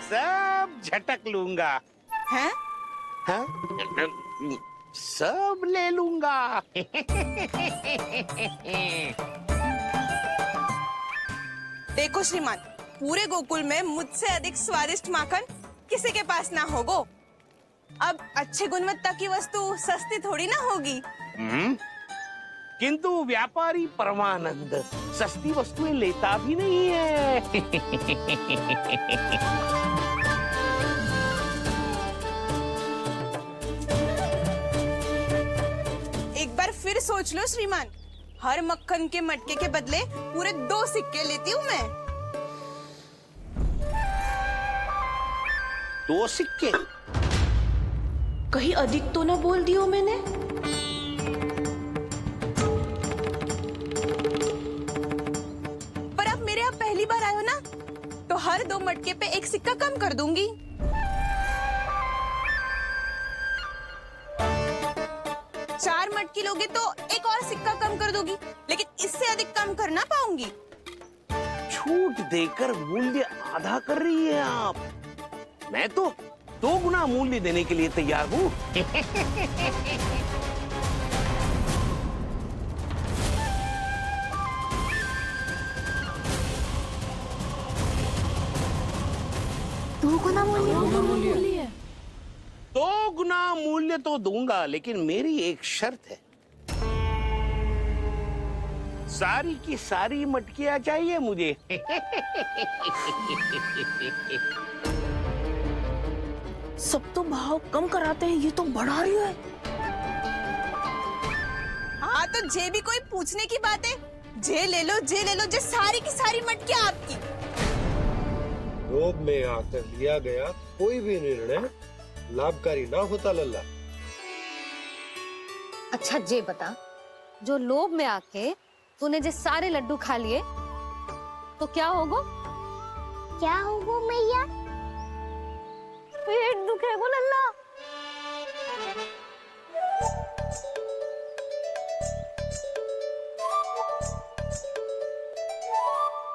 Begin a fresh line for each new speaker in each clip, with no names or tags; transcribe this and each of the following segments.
सब झटक लूंगा।
हैं?
हाँ? सब ले लूंगा।
देखो श्रीमान, पूरे गोकुल में मुझसे अधिक स्वादिष्ट माखन किसी के पास ना होगो। अब अच्छे गुणवत्ता की वस्तु सस्ती थोड़ी ना होगी।
किंतु व्यापारी परमानंद सस्ती वस्तुएं लेता भी नहीं है।
एक बार फिर सोच लो श्रीमान, हर मक्खन के मटके के बदले पूरे 2 सिक्के लेती हूँ मैं।
2 सिक्के?
कहीं अधिक तो ना बोल दियो मैंने?
पर आप मेरे यहाँ पहली बार आए हो ना, तो हर 2 मटके पे 1 सिक्का कम कर दूंगी। चार मटकी लोगे तो 1 और सिक्का कम कर दूंगी, लेकिन इससे अधिक कम कर ना पाऊंगी।
छूट देकर मूल्य आधा कर रही है आप। मैं तो 2 गुना मूल्य देने के लिए तैयार हूँ।
दो गुना मूल्य?
2 गुना मूल्य तो दूंगा, लेकिन मेरी एक शर्त है। सारी की सारी मटकियां चाहिए मुझे।
सब तो भाव कम कराते हैं, ये तो बढ़ा रही है।
हाँ तो जे भी कोई पूछने की बात है, जे ले लो, जे ले लो, जे सारी की सारी मटकियां आपकी।
लोभ में आकर लिया गया कोई भी निर्णय लाभकारी ना होता लल्ला।
अच्छा जे बता, जो लोभ में आके तूने जे सारे लड्डू खा लिए तो क्या होगा?
क्या होगा मैया?
पेट दुखेगा लल्ला।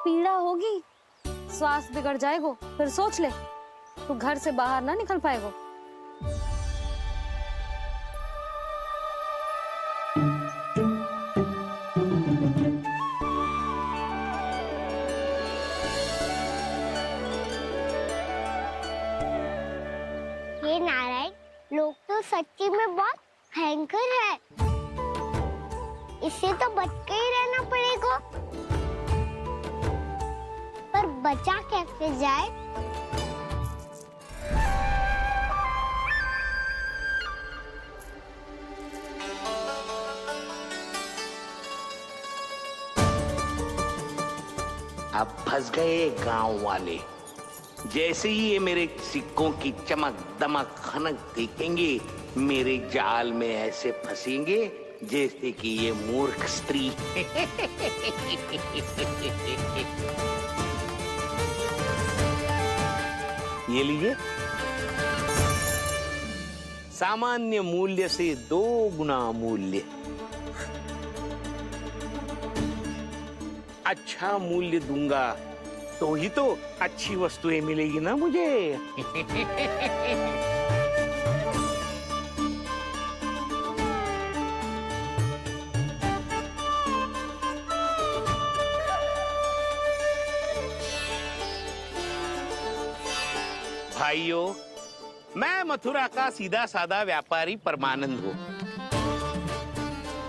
पीड़ा होगी, स्वास्थ्य बिगड़ जाएगा, फिर सोच ले, तू घर से बाहर ना निकल पाएगा।
ये नारायण, लोग तो सच्ची में बहुत भयंकर है। इससे तो बच के ही रहना पड़ेगा। पर बचा कैसे जाए?
अब फंस गए गांव वाले। जैसे ही ये मेरे सिक्कों की चमक दमक खनक देखेंगे, मेरे जाल में ऐसे फंसेंगे जैसे कि ये मूर्ख स्त्री। ये लीजिए, सामान्य मूल्य से 2 गुना मूल्य। अच्छा मूल्य दूंगा तो ही तो अच्छी वस्तुएं मिलेगी ना मुझे। भाइयों, मैं मथुरा का सीधा साधा व्यापारी परमानंद हूँ।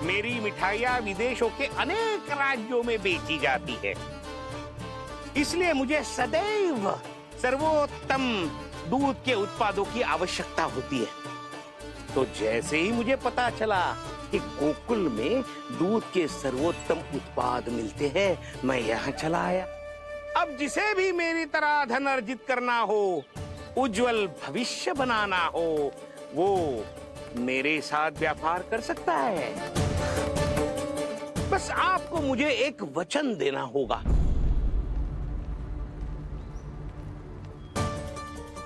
मेरी मिठाइयाँ विदेशों के अनेक राज्यों में बेची जाती है, इसलिए मुझे सदैव सर्वोत्तम दूध के उत्पादों की आवश्यकता होती है। तो जैसे ही मुझे पता चला कि गोकुल में दूध के सर्वोत्तम उत्पाद मिलते हैं, मैं यहाँ चला आया। अब जिसे भी मेरी तरह धन अर्जित करना हो, उज्जवल भविष्य बनाना हो, वो मेरे साथ व्यापार कर सकता है। बस आपको मुझे एक वचन देना होगा।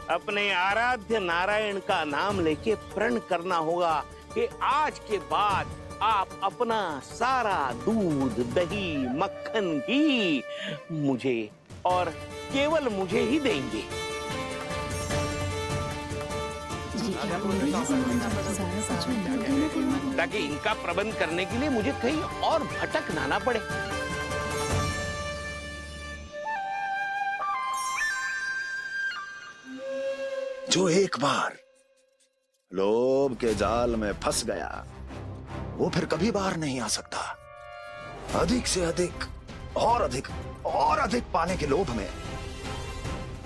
अपने आराध्य नारायण का नाम लेके प्रण करना होगा कि आज के बाद आप अपना सारा दूध, दही, मक्खन, घी मुझे और केवल मुझे ही देंगे। ताकि इनका प्रबंध करने के लिए मुझे कहीं और भटकना ना पड़े।
जो एक बार लोभ के जाल में फंस गया वो फिर कभी बाहर नहीं आ सकता। अधिक से अधिक और अधिक और अधिक पाने के लोभ में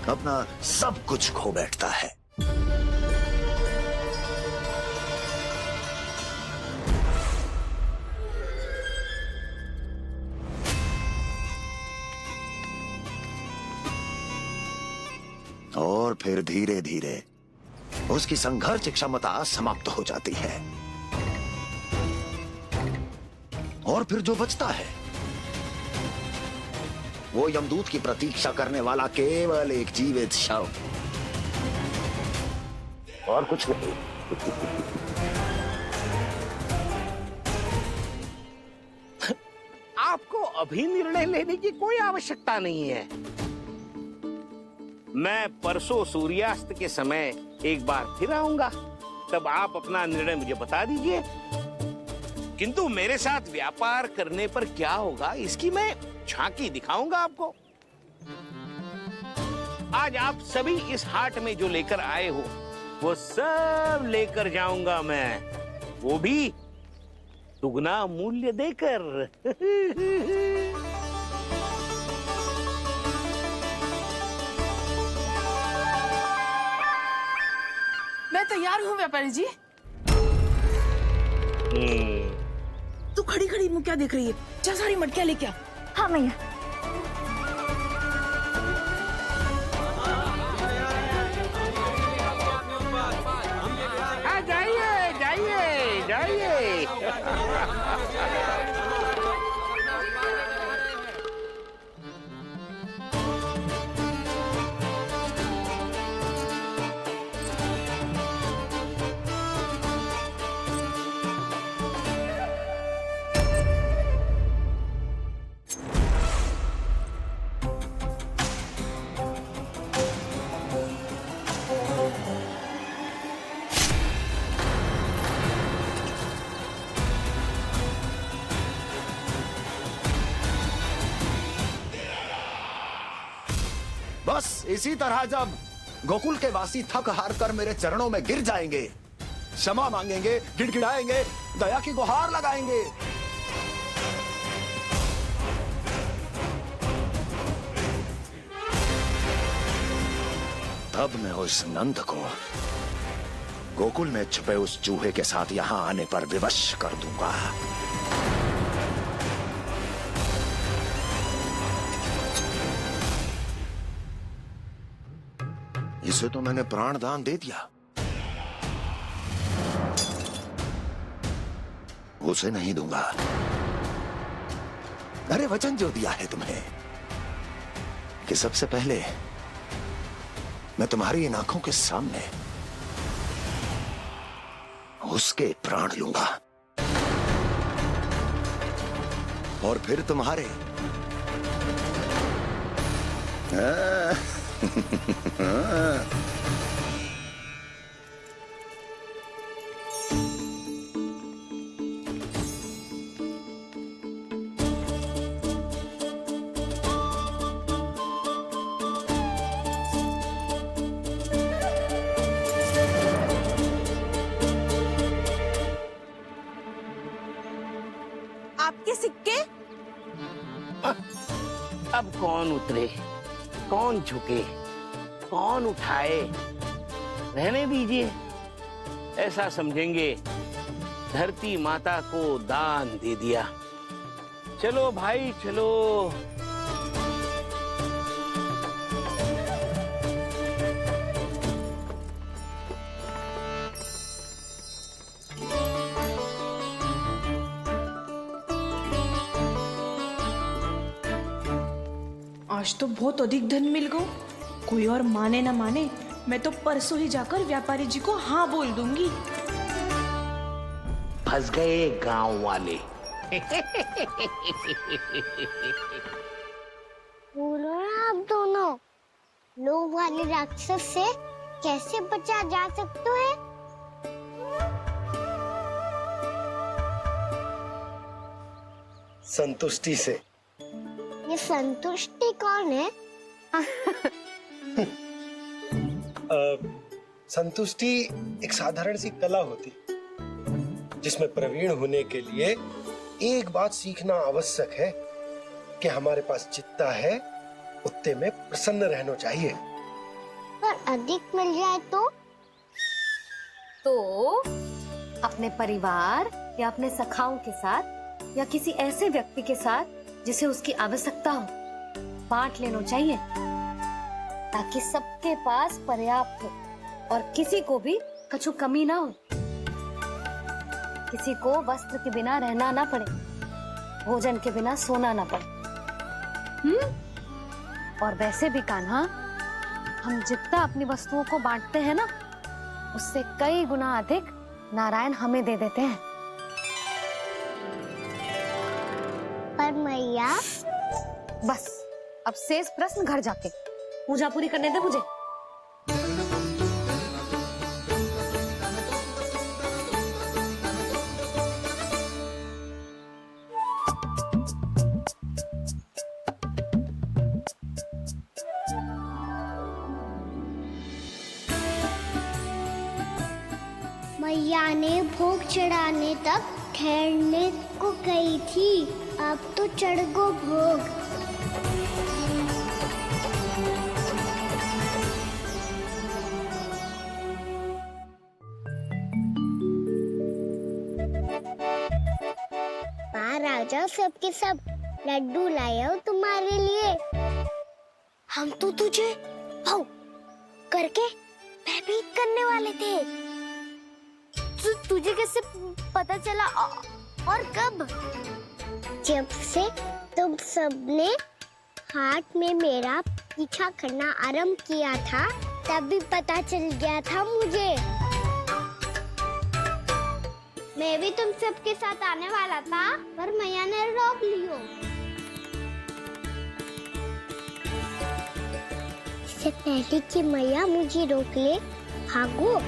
अपना सब कुछ खो बैठता है। और फिर धीरे धीरे उसकी संघर्ष क्षमता समाप्त हो जाती है और फिर जो बचता है वो यमदूत की प्रतीक्षा करने वाला केवल एक जीवित शव और कुछ नहीं।
आपको अभी निर्णय लेने की कोई आवश्यकता नहीं है। मैं परसों सूर्यास्त के समय एक बार फिर आऊंगा, तब आप अपना निर्णय मुझे बता दीजिए। किंतु मेरे साथ व्यापार करने पर क्या होगा इसकी मैं झांकी दिखाऊंगा आपको। आज आप सभी इस हाट में जो लेकर आए हो वो सब लेकर जाऊंगा मैं, वो भी दुगना मूल्य देकर।
मैं तैयार हूँ व्यापारी जी। तू खड़ी खड़ी मुँह क्या देख रही है? जा सारी मटकियाँ लेके आ।
हाँ मैया।
जाइए जाइए जाइए।
बस इसी तरह जब गोकुल के वासी थक हार कर मेरे चरणों में गिर जाएंगे, क्षमा मांगेंगे, गिड़गिड़ाएंगे, दया की गुहार लगाएंगे, तब मैं उस नंद को गोकुल में छुपे उस चूहे के साथ यहां आने पर विवश कर दूंगा। इसे तो मैंने प्राण दान दे दिया, उसे नहीं दूंगा। अरे वचन जो दिया है तुम्हें कि सबसे पहले मैं तुम्हारी इन आंखों के सामने उसके प्राण लूंगा और फिर तुम्हारे।
आपके सिक्के?
अब कौन उतरे, कौन झुके, कौन उठाए, रहने दीजिए। ऐसा समझेंगे धरती माता को दान दे दिया। चलो भाई चलो।
आज तो बहुत अधिक धन मिल गो। कोई और माने ना माने, मैं तो परसों ही जाकर व्यापारी जी को हाँ बोल दूंगी।
फंस गए गांव वाले।
बोलो ना आप दोनों, लोभ वाले राक्षस से कैसे बचा जा सकता है?
संतुष्टि से।
ये संतुष्टि कौन है?
संतुष्टि एक साधारण सी कला होती जिसमें प्रवीण होने के लिए एक बात सीखना आवश्यक है कि हमारे पास जितना है उतने में प्रसन्न रहना चाहिए।
पर अधिक मिल जाए
तो अपने परिवार या अपने सखाओं के साथ या किसी ऐसे व्यक्ति के साथ जिसे उसकी आवश्यकता हो बांट लेना चाहिए, ताकि सबके पास पर्याप्त हो और किसी को भी कछु कमी ना हो, किसी को वस्त्र के बिना रहना ना पड़े, भोजन के बिना सोना ना पड़े। और वैसे भी कान्हा, हम जितना अपनी वस्तुओं को बांटते हैं ना, उससे कई गुना अधिक नारायण हमें दे देते हैं।
पर मैया,
बस अब शेष प्रश्न घर जाके पूजा पूरी करने दे मुझे।
मैया ने भोग चढ़ाने तक ठहरने को कही थी, अब तो चढ़ गो भोग। बाहर आ जाओ, सबके सब लड्डू लाया हूँ तुम्हारे लिए। हम तो तुझे भाव करके भयभीत करने वाले थे। तुझे कैसे पता चला और कब? जब से तुम सबने हाथ में मेरा पीछा करना आरंभ किया था, तभी पता चल गया था मुझे। मैं भी तुम सबके साथ आने वाला था, पर मैया ने रोक लियो। इससे पहले कि मैया मुझे रोक ले, भागो।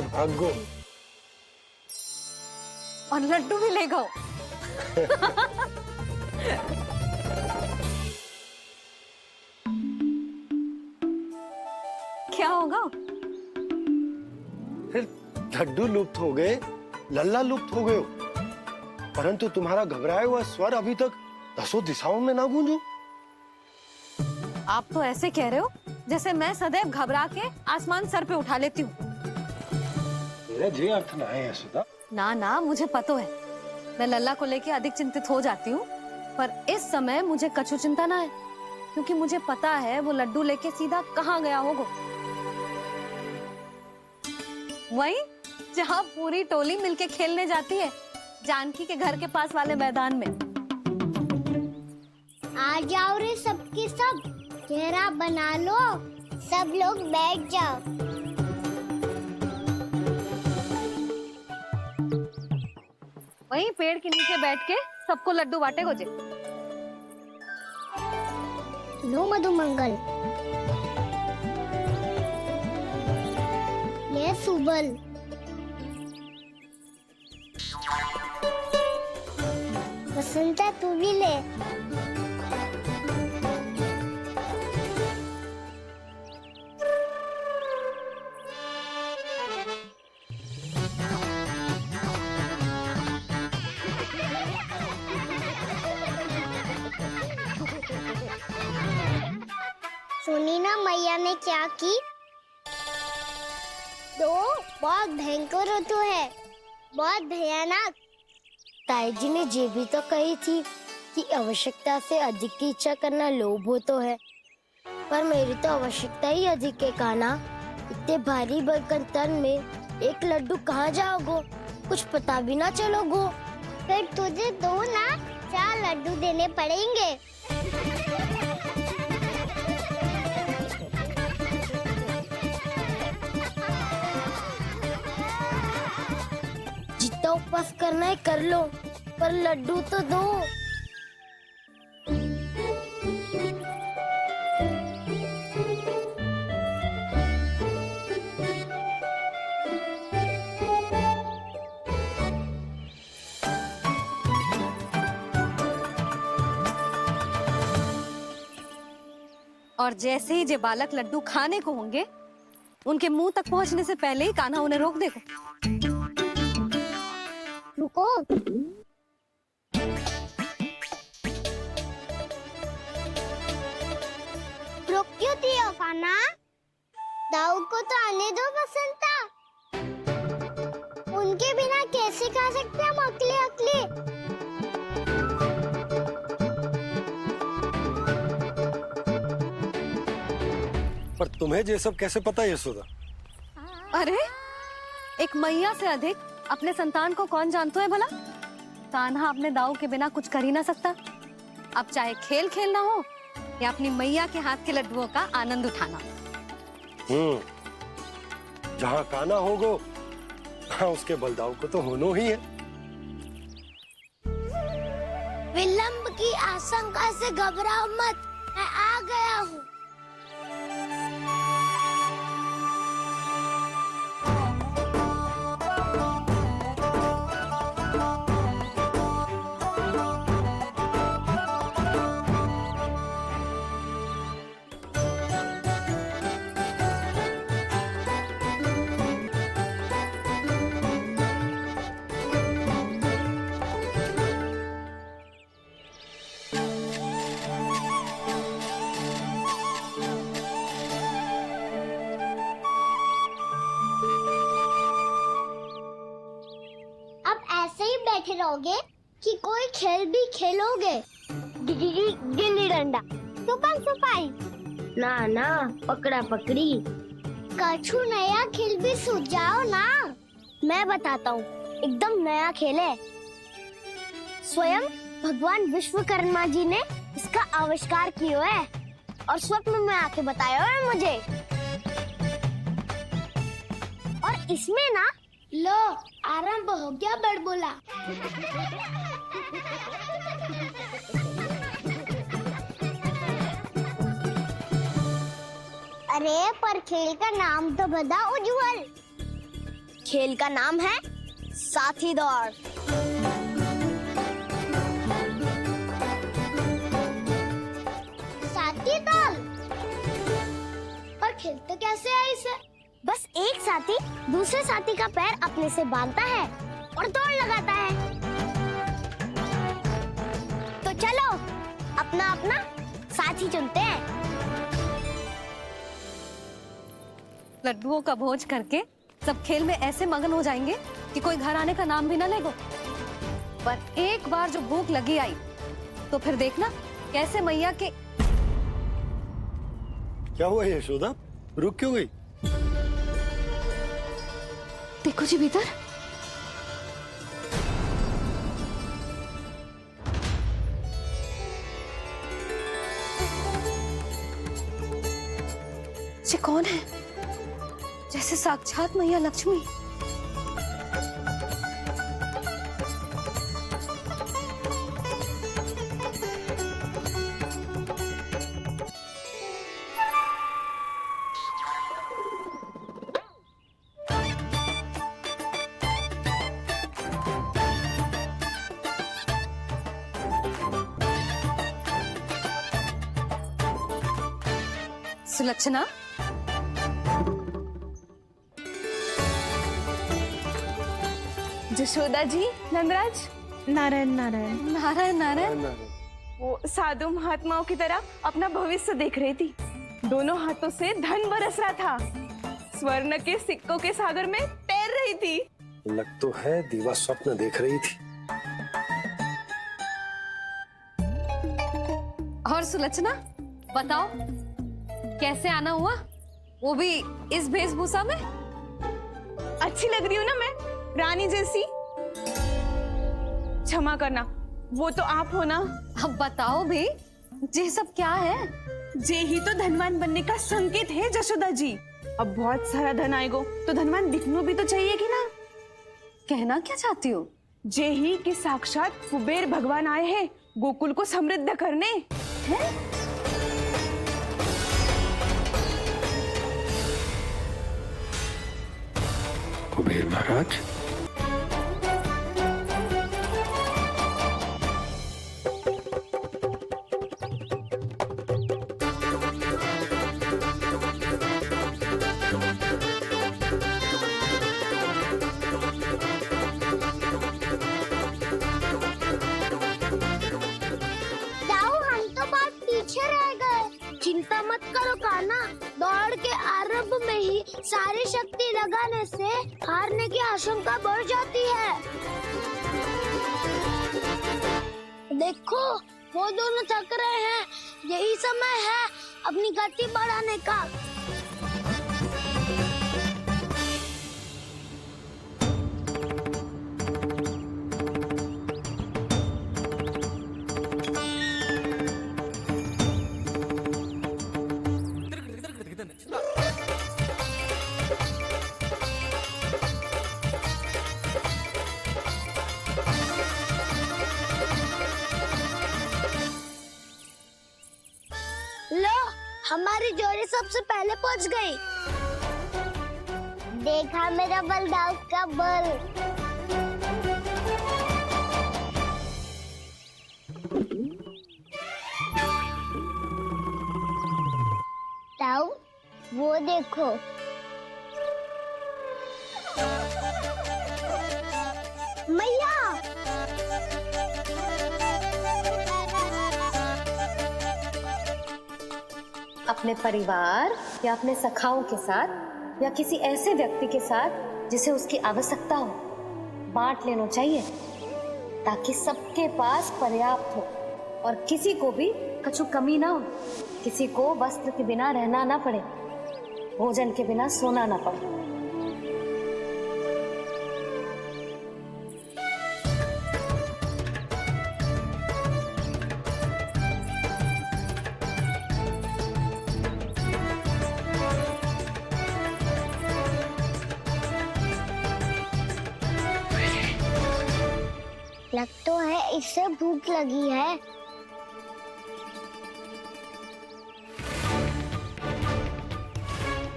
भागो
और लड्डू भी ले गो। क्या होगा?
फिर लड्डू लुप्त हो गए, लल्ला लुप्त हो गए, परंतु तुम्हारा घबराया हुआ स्वर अभी तक 10 दिशाओं में ना गूंजो।
आप तो ऐसे कह रहे हो जैसे मैं सदैव घबरा के आसमान सर पे उठा लेती हूँ।
मेरा जे अर्थ ना है यशोदा।
ना ना, मुझे पता है, मैं लल्ला को लेके अधिक चिंतित हो जाती हूँ, पर इस समय मुझे कछु चिंता ना है, क्योंकि मुझे पता है वो लड्डू लेके सीधा कहाँ गया होगा। वहीं जहाँ पूरी टोली मिलके खेलने जाती है, जानकी के घर के पास वाले मैदान में।
आ जाओ रे सबके सब, घेरा बना लो, सब लोग बैठ जाओ।
वहीं पेड़ के नीचे बैठ के सबको लड्डू बांटे गोजे।
लो मधुमंगल, ये सुबल, वसंता तू भी ले। सुनी ना मैया ने क्या की? तो बहुत भयंकर तो है, बहुत भयानक। ताई जी ने ये भी तो कही थी कि आवश्यकता से अधिक की इच्छा करना लोभ हो तो है, पर मेरी तो आवश्यकता ही अधिक है कान्हा। इतने भारी बर्तन में एक लड्डू कहाँ जाओगो, कुछ पता भी ना चलोगो। फिर तुझे 2 ना 4 लड्डू देने पड़ेंगे। जितना उपवास करना है कर लो, पर लड्डू तो दो।
और जैसे ही जे बालक लड्डू खाने को होंगे, उनके मुंह तक पहुंचने से पहले ही कान्हा उन्हें रोक देगा।
रुको, रुक क्यों दियो कान्हा? दाऊद को तो आने दो बसंता। उनके बिना कैसे खा सकते हम अकेले अकेले?
पर तुम्हें ये सब कैसे पता यशोदा?
अरे, एक मैया से अधिक अपने संतान को कौन जानता है भला? कान्हा अपने दाऊ के बिना कुछ कर ही ना सकता। अब चाहे खेल खेलना हो या अपनी मैया के हाथ के लड्डुओं का आनंद उठाना।
जहाँ कान्हा होगो, हाँ उसके बलदाऊ को तो होनो ही है।
विलंब की आशंका से घबराओ मत, मैं आ गया हूँ। बैठे रहोगे कि कोई खेल भी खेलोगे? गिल्ली डंडा, छुपन छुपाई, ना ना पकड़ा पकड़ी, कछु नया खेल भी सुझाओ ना। मैं बताता हूँ, एकदम नया खेल है। स्वयं भगवान विश्वकर्मा जी ने इसका आविष्कार किया है और स्वप्न में आके बताया है मुझे। और इसमें ना, लो आरंभ हो गया बड़बोला। अरे पर खेल का नाम तो बता उज्जवल। खेल का नाम है साथी दौड़। साथी दौड़? पर खेलते कैसे है इसे? बस एक साथी दूसरे साथी का पैर अपने से बांधता है और दौड़ लगाता है। तो चलो अपना अपना साथी चुनते हैं।
लड्डुओं का भोज करके सब खेल में ऐसे मगन हो जाएंगे कि कोई घर आने का नाम भी ना लेगो। पर एक बार जो भूख लगी आई तो फिर देखना कैसे मैया के।
क्या हुआ यशोदा, रुक क्यों गई?
देखो जी भीतर। ये कौन है? जैसे साक्षात मैया लक्ष्मी। सुलक्षणा,
जशोदा जी, नंदराज।
नारायण नारायण।
नारायण नारायण।
वो साधु महात्माओं की तरह अपना भविष्य देख रही थी। दोनों हाथों से धन बरस रहा था। स्वर्ण के सिक्कों के सागर में तैर रही थी।
लग तो है दीवा स्वप्न देख रही थी।
और सुलक्षणा बताओ, कैसे आना हुआ, वो भी इस वेशभूषा में?
अच्छी लग रही हूँ ना मैं, रानी जैसी? क्षमा करना, वो तो आप हो ना।
अब बताओ भी, ये सब क्या है?
जे ही तो धनवान बनने का संकेत है जशोदा जी। अब बहुत सारा धन आएगो तो धनवान दिखना भी तो चाहिए कि ना।
कहना क्या चाहती हो?
जे ही के साक्षात कुबेर भगवान आए हैं गोकुल को समृद्ध करने। हैं?
कुबेर महाराज,
कहा ना, दौड़ के आरंभ में ही सारी शक्ति लगाने से हारने की आशंका बढ़ जाती है। देखो वो दोनों थक रहे हैं, यही समय है अपनी गति बढ़ाने का। लो, हमारी जोड़ी सबसे पहले पहुंच गई। देखा मेरा बलदाव का बल। ताऊ, वो देखो। मैया,
अपने परिवार या अपने सखाओं के साथ या किसी ऐसे व्यक्ति के साथ जिसे उसकी आवश्यकता हो, बांट लेना चाहिए ताकि सबके पास पर्याप्त हो और किसी को भी कुछ कमी ना हो, किसी को वस्त्र के बिना रहना ना पड़े, भोजन के बिना सोना ना पड़े।
लग तो है इससे भूख लगी है।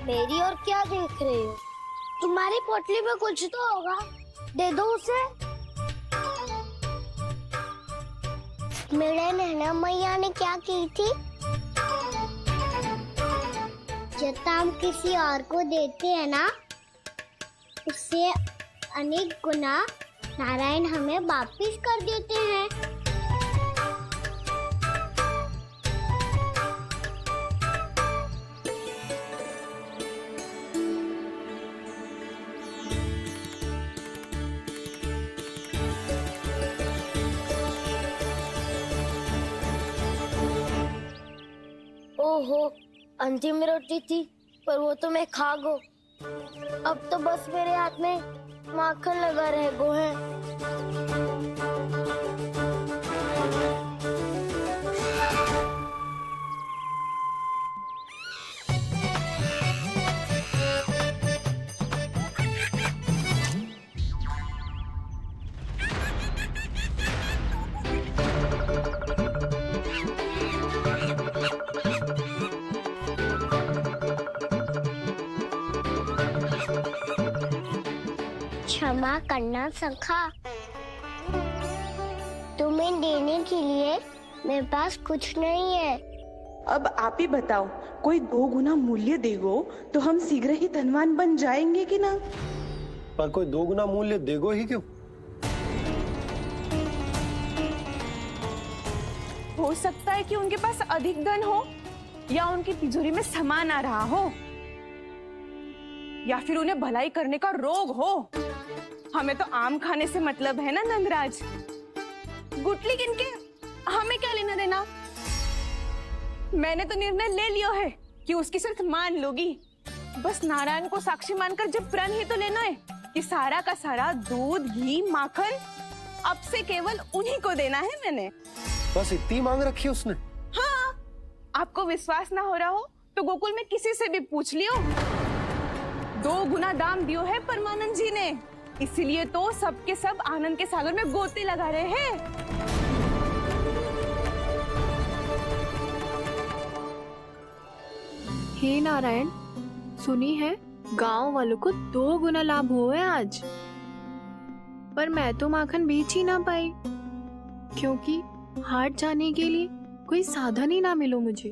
मेरी और क्या देख रहे हो? तुम्हारी पोटली में कुछ तो होगा, दे दो उसे। मेरे नैना मैया ने क्या की थी? जितना हम किसी और को देते हैं ना, उससे अनेक गुना नारायण हमें वापिस कर देते हैं। ओहो, अंतिम रोटी थी, पर वो तो मैं खा गो। अब तो बस मेरे हाथ में माखन लगा रह गो है। क्षमा करना सखा, तुम्हें देने के लिए मेरे पास कुछ नहीं है।
अब आप ही बताओ, कोई 2 गुना मूल्य देगो तो हम शीघ्र ही धनवान बन जाएंगे कि ना?
पर कोई 2 गुना मूल्य देगो ही क्यों?
हो सकता है कि उनके पास अधिक धन हो, या उनकी तिजोरी में सामान आ रहा हो, या फिर उन्हें भलाई करने का रोग हो। हमें तो आम खाने से मतलब है ना नंदराज। गुटली किनके, हमें क्या लेना देना। मैंने तो निर्णय ले लिया है कि उसकी शर्त मान लोगी। बस नारायण को साक्षी मानकर जब प्रण ही तो लेना है कि सारा का सारा दूध, घी, माखन अब से केवल उन्हीं को देना है मैंने।
बस इतनी मांग रखी है उसने?
हाँ, आपको विश्वास ना हो रहा हो तो गोकुल में किसी से भी पूछ लियो। 2 गुना दाम दियो है परमानंद जी ने, इसलिए तो सबके सब आनंद के सागर में गोते लगा रहे हैं।
हे नारायण, सुनी है गांव वालों को 2 गुना लाभ हुआ है आज, पर मैं तो माखन बेच ही ना पाई क्योंकि हाट जाने के लिए कोई साधन ही ना मिलो मुझे।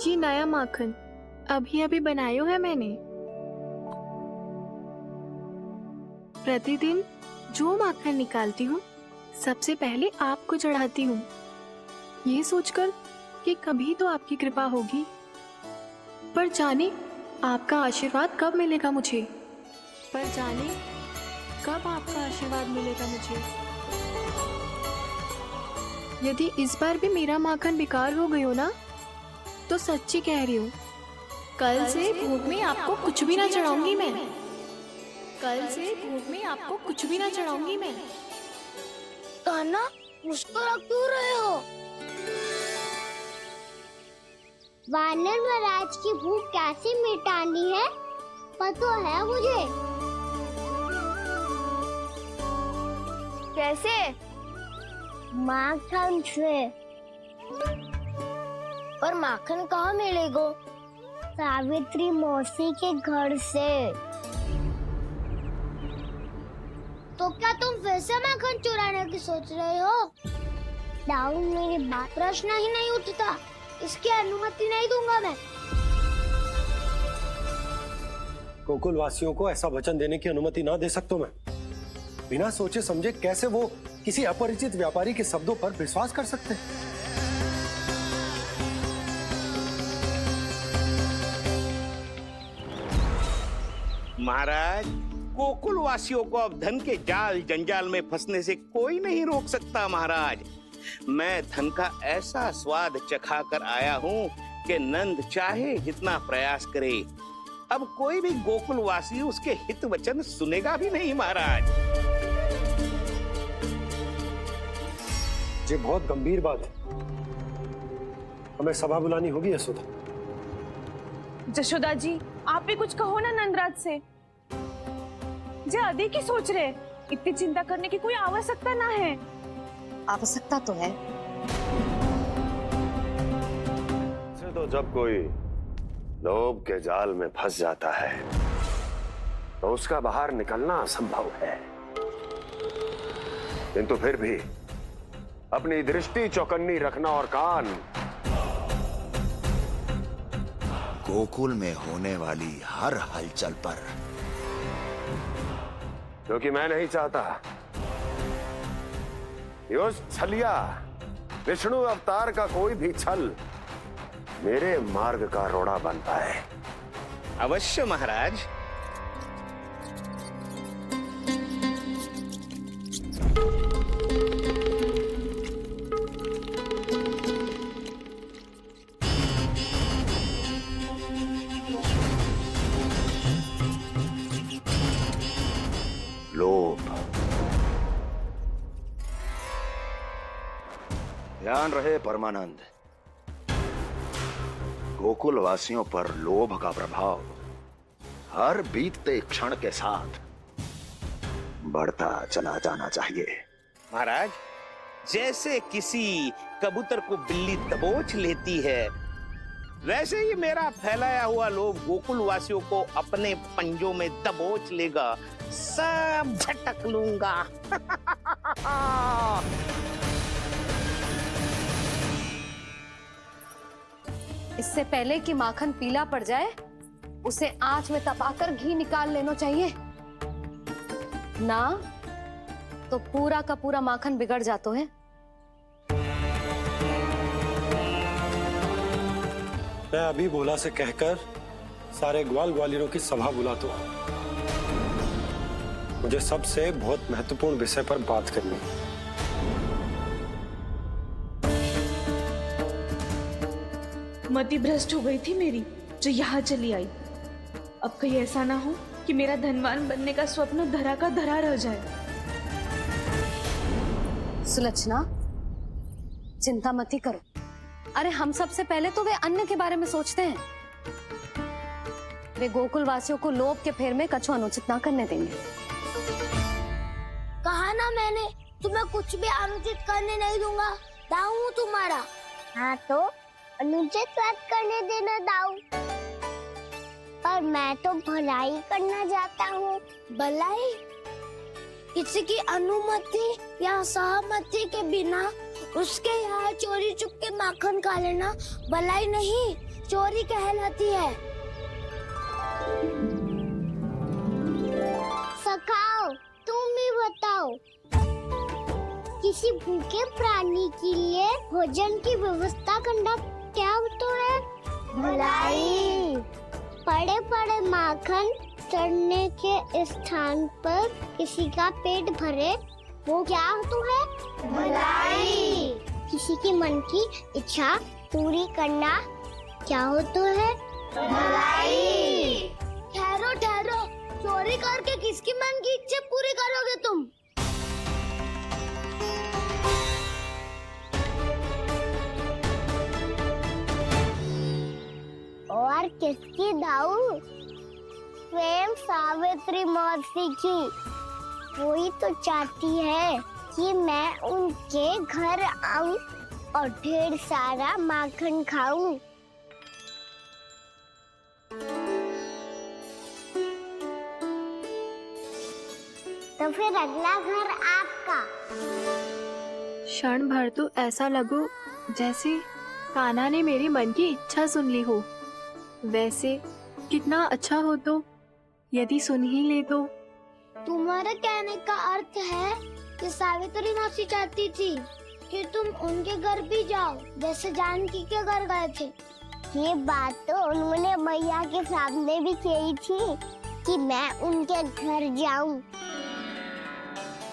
ये नया माखन अभी अभी बनायो है मैंने। प्रतिदिन जो माखन निकालती हूँ सबसे पहले आपको चढ़ाती हूँ, ये सोचकर कि कभी तो आपकी कृपा होगी, पर जाने आपका आशीर्वाद कब मिलेगा मुझे, पर जाने कब आपका आशीर्वाद मिलेगा मुझे। यदि इस बार भी मेरा माखन बेकार हो गई हो ना, तो सच्ची कह रही हूँ, कल से भोग में आपको कुछ भी ना चढ़ाऊंगी मैं। कल से भोग में आपको कुछ भी ना चढ़ाऊंगी मैं।
कान्हा, मुस्कुरा क्यों रहे हो? वानर महाराज की भूख कैसे मिटानी है पता है मुझे।
कैसे?
माखन से। और माखन कहाँ मिलेगा? सावित्री मौसी के घर से। तो क्या तुम फिर से माखन चुराने की सोच रहे हो? दाऊ, मेरी बात प्रश्न ही नहीं उठता, इसकी अनुमति नहीं दूंगा मैं।
गोकुल वासियों को ऐसा वचन देने की अनुमति ना दे सकता मैं। बिना सोचे समझे कैसे वो किसी अपरिचित व्यापारी के शब्दों पर विश्वास कर सकते हैं?
महाराज, गोकुल वासियों को अब धन के जाल जंजाल में फंसने से कोई नहीं रोक सकता। महाराज, मैं धन का ऐसा स्वाद चखा कर आया हूँ कि नंद चाहे जितना प्रयास करे, अब कोई भी गोकुल वासी उसके हित वचन सुनेगा भी नहीं। महाराज,
ये बहुत गंभीर बात है, हमें सभा बुलानी होगी यशोदा।
जशोदा जी, आप भी कुछ कहो ना नंदराज से। जे अधिक ही सोच रहे, इतनी चिंता करने की कोई आवश्यकता ना है।
आवश्यकता तो है।
तो जब कोई लोभ के जाल में फंस जाता है तो उसका बाहर निकलना असंभव है, किंतु फिर भी अपनी दृष्टि चौकन्नी रखना और कान
गोकुल में होने वाली हर हलचल पर,
क्योंकि मैं नहीं चाहता कि उस छलिया विष्णु अवतार का कोई भी छल मेरे मार्ग का रोड़ा बन पाए।
अवश्य महाराज।
लोभ।
ध्यान रहे परमानंद, गोकुल वासियों पर लोभ का प्रभाव हर बीतते क्षण के साथ बढ़ता चला जाना चाहिए।
महाराज, जैसे किसी कबूतर को बिल्ली दबोच लेती है, वैसे ही मेरा फैलाया हुआ लोभ गोकुल वासियों को अपने पंजों में दबोच लेगा। सब झटक लूंगा।
इससे पहले कि माखन पीला पड़ जाए, उसे आंच में तपाकर घी निकाल लेना चाहिए ना, तो पूरा का पूरा माखन बिगड़ जाता है।
मैं अभी भोला से कहकर सारे ग्वाल ग्वालियरों की सभा बुलाता हूँ। मुझे सबसे बहुत महत्वपूर्ण विषय पर बात करनी है।
मति भ्रष्ट हो गई थी मेरी, जो यहाँ चली आई। अब कहीं ऐसा ना हो कि मेरा धनवान बनने का स्वप्न धरा का धरा रह जाए।
सुलक्षणा, चिंता मत ही करो। अरे हम सबसे पहले तो वे अन्न के बारे में सोचते हैं। वे गोकुल वासियों को लोभ के फेर में कछु अनुचित ना करने देंगे।
कहा ना मैंने, तुम्हें कुछ भी अनुचित करने नहीं दूंगा। दाऊ हूँ तुम्हारा। हाँ तो अनुचित बात करने देना दाऊ। पर मैं तो भलाई करना चाहता हूँ। भलाई? किसी की अनुमति या सहमति के बिना उसके यहाँ चोरी चुप के माखन खा लेना भलाई नहीं, चोरी कहलाती है। सखाओ, तुम ही बताओ, किसी भूखे प्राणी के लिए भोजन की व्यवस्था करना माखन चढ़ने के स्थान पर किसी का पेट भरे, वो क्या तो है? भलाई। किसी की मन की इच्छा पूरी करना क्या हो तो है? भलाई। ठहरो ठहरो, चोरी करके किसकी मन की इच्छा पूरी करोगे तुम? और किसकी दाऊ? स्वयं सावित्री मौसी की। वही तो चाहती है कि मैं उनके घर आऊं और ढेर सारा माखन खाऊं। तो फिर अगला घर आपका।
क्षण भर तो ऐसा लगो जैसे कान्हा ने मेरी मन की इच्छा सुन ली हो। वैसे कितना अच्छा हो तो यदि सुन ही ले तो।
तुम्हारे कहने का अर्थ है कि सावित्री मौसी चाहती थी कि तुम उनके घर भी जाओ, जैसे जानकी के घर गए थे। ये बात तो उन्होंने मैया के सामने भी कही थी कि मैं उनके घर जाऊं।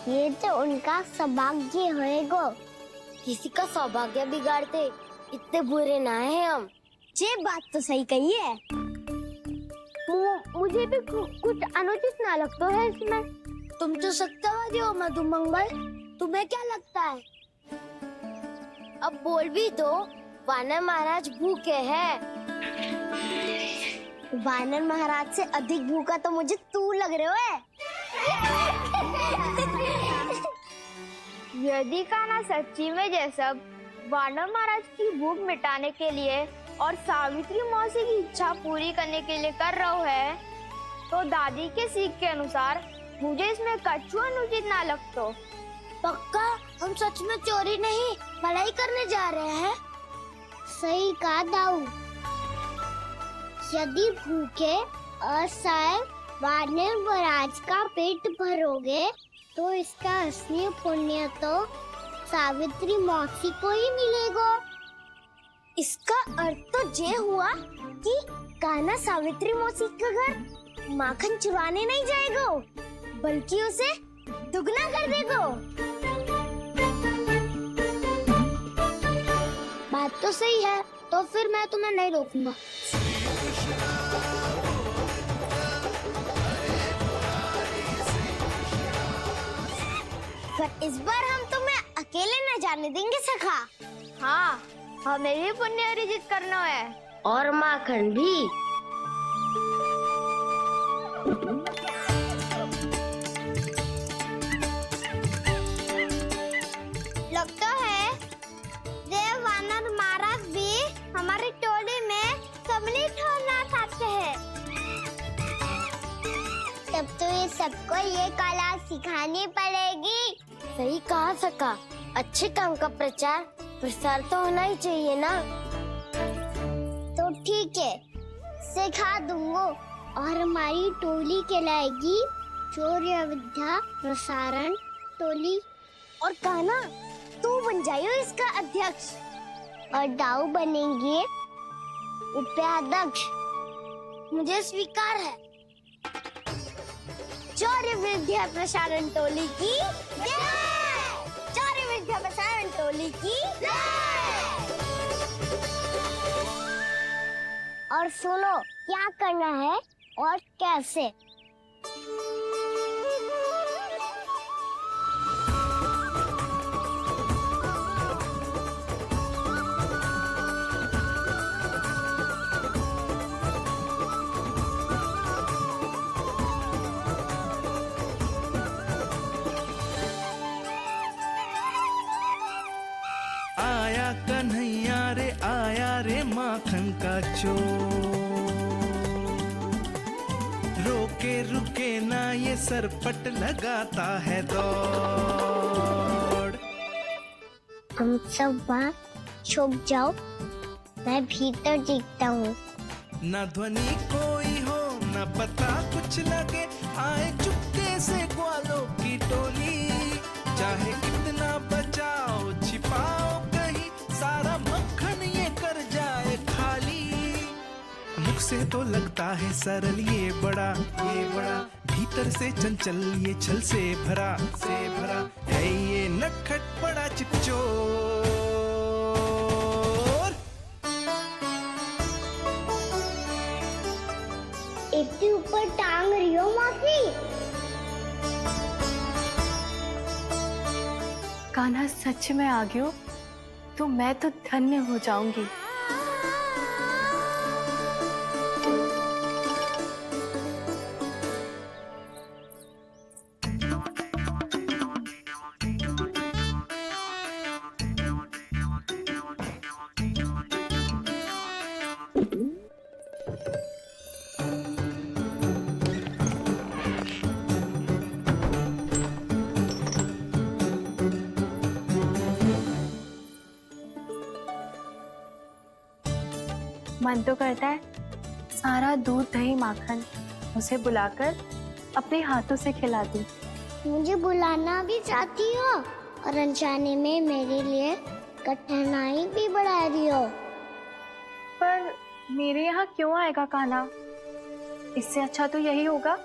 ये तो उनका सौभाग्य होएगा। किसी का सौभाग्य बिगाड़ते इतने बुरे ना है हम। ये बात तो सही कही है। मुझे भी कुछ अनुचित ना लगता है इसमें। तुम तो सत्यवादी हो मधुमंगल, तुम्हें क्या लगता है? अब बोल भी दो, वानर महाराज भूखे हैं। वानर महाराज से अधिक भूखा तो मुझे तू लग रहे हो।
यदि कान्हा सच्ची में जैसा वानर महाराज की भूख मिटाने के लिए और सावित्री मौसी की इच्छा पूरी करने के लिए कर रहा है, तो दादी के सीख के अनुसार मुझे इसमें कछु अनुचित ना लगता।
पक्का हम सच में चोरी नहीं भलाई करने जा रहे हैं। सही कहा दाऊ। यदि भूखे असहाय वानर महाराज का पेट भरोगे तो इसका असली पुण्य तो सावित्री मौसी को ही मिलेगा। इसका अर्थ तो ये हुआ कि कान्हा सावित्री मौसी का घर माखन चुराने नहीं जाएगा, बल्कि उसे दुगना कर देगा। बात तो सही है, तो फिर मैं तुम्हें नहीं रोकूंगा। पर इस बार हम तुम्हें अकेले न जाने देंगे सखा।
हाँ, हमें भी पुण्य अर्जित करना है
और माखन भी। लगता है देव वानर महाराज भी हमारी टोली में सम्मिलित होना चाहते हैं। तब तो ये सबको ये कला सिखानी पड़ेगी। सही कहा सका। अच्छे काम का प्रचार प्रसार तो होना ही चाहिए ना। तो ठीक है, सिखा दूंगा और हमारी टोली कहलाएगी चौर्य विद्या प्रसारण टोली। और कान्हा तू बन जाइयो इसका अध्यक्ष और दाऊ बनेंगे उपाध्यक्ष। मुझे स्वीकार है। चौर्य विद्या प्रसारण टोली की जय। चौर्य विद्या प्रसारण टोली की जय। और सुनो क्या करना है और कैसे।
आया कन्हैया रे आया रे माखन का चोर, रोके रुके ना ये सरपट लगाता है दौड़।
हम सब वहाँ छुप जाओ, मैं भीतर देखता हूँ।
ना ध्वनि कोई हो ना पता कुछ लगे, आए चुपके से ग्वालों की टोली। चाहे कितना बचाओ छिपाओ कहीं, सारा मक्खन ये कर जाए खाली। मुख से तो लगता है सरल ये बड़ा भीतर से चंचल ये छल से भरा है ये नटखट बड़ा चिकचोर।
इतनी ऊपर टांग रही हो मौसी?
कान्हा सच में आ गयो तो मैं तो धन्य हो जाऊंगी। मन तो करता है सारा दूध दही माखन उसे बुलाकर अपने हाथों से खिला दूं।
मुझे बुलाना भी चाहती हो और अनजाने में मेरे लिए कठिनाई भी बढ़ा रही हो।
पर मेरे यहाँ क्यों आएगा कान्हा? इससे अच्छा तो यही होगा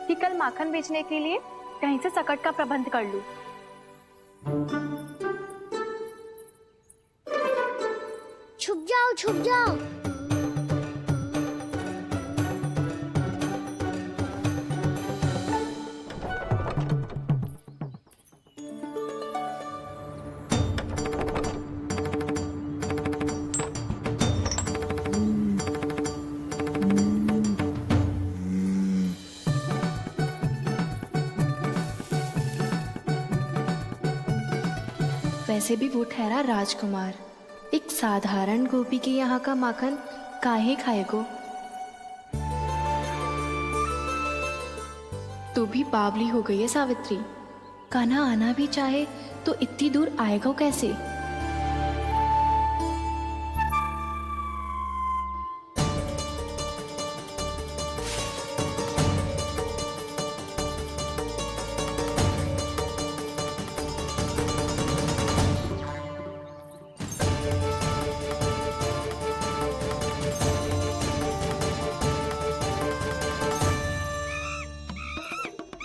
कि कल माखन बेचने के लिए कहीं से सकट का प्रबंध कर लूं।
छुप जाओ छुप जाओ।
वैसे भी वो ठहरा राजकुमार, एक साधारण गोपी के यहाँ का माखन काहे खाएगो। तो भी बावली हो गई है सावित्री। कान्हा आना भी चाहे तो इतनी दूर आएगा कैसे?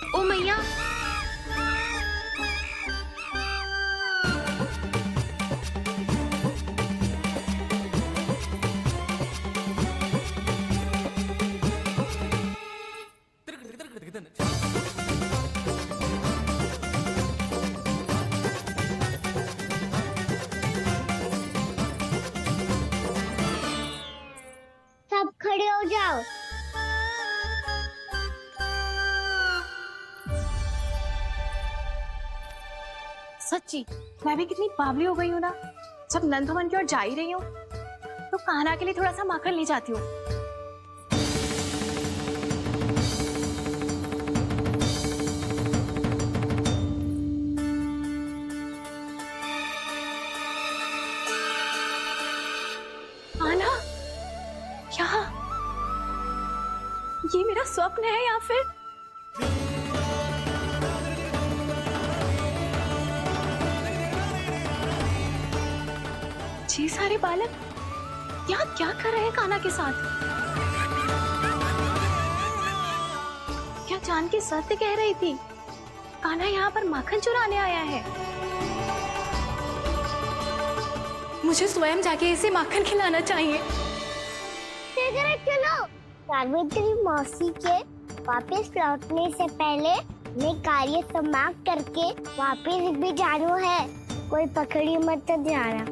ओ मैया,
सब खड़े हो जाओ।
सच्ची मैं भी कितनी बावली हो गई हूँ ना। जब नंदवन की ओर जा ही रही हूँ तो कान्हा के लिए थोड़ा सा माखन ले जाती हूँ। कान्हा, यहाँ ये मेरा स्वप्न है या फिर ये सारे बालक यहाँ क्या कर रहे हैं कान्हा के साथ? क्या जानकी सत्य कह रही थी? कान्हा यहाँ पर माखन चुराने आया है। मुझे स्वयं जाके इसे माखन खिलाना चाहिए।
चलो, सावित्री मौसी के वापस लौटने से पहले मैं कार्य समाप्त करके वापस भी जाना है। कोई पकड़ी मत जाना।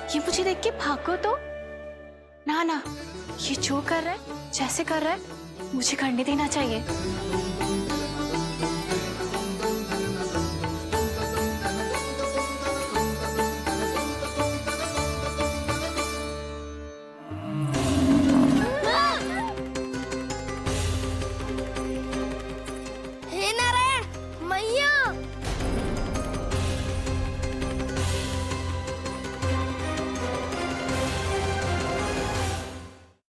ये मुझे देख के भागो तो ना, ये जो कर रहा है, जैसे कर रहा है, मुझे करने देना चाहिए।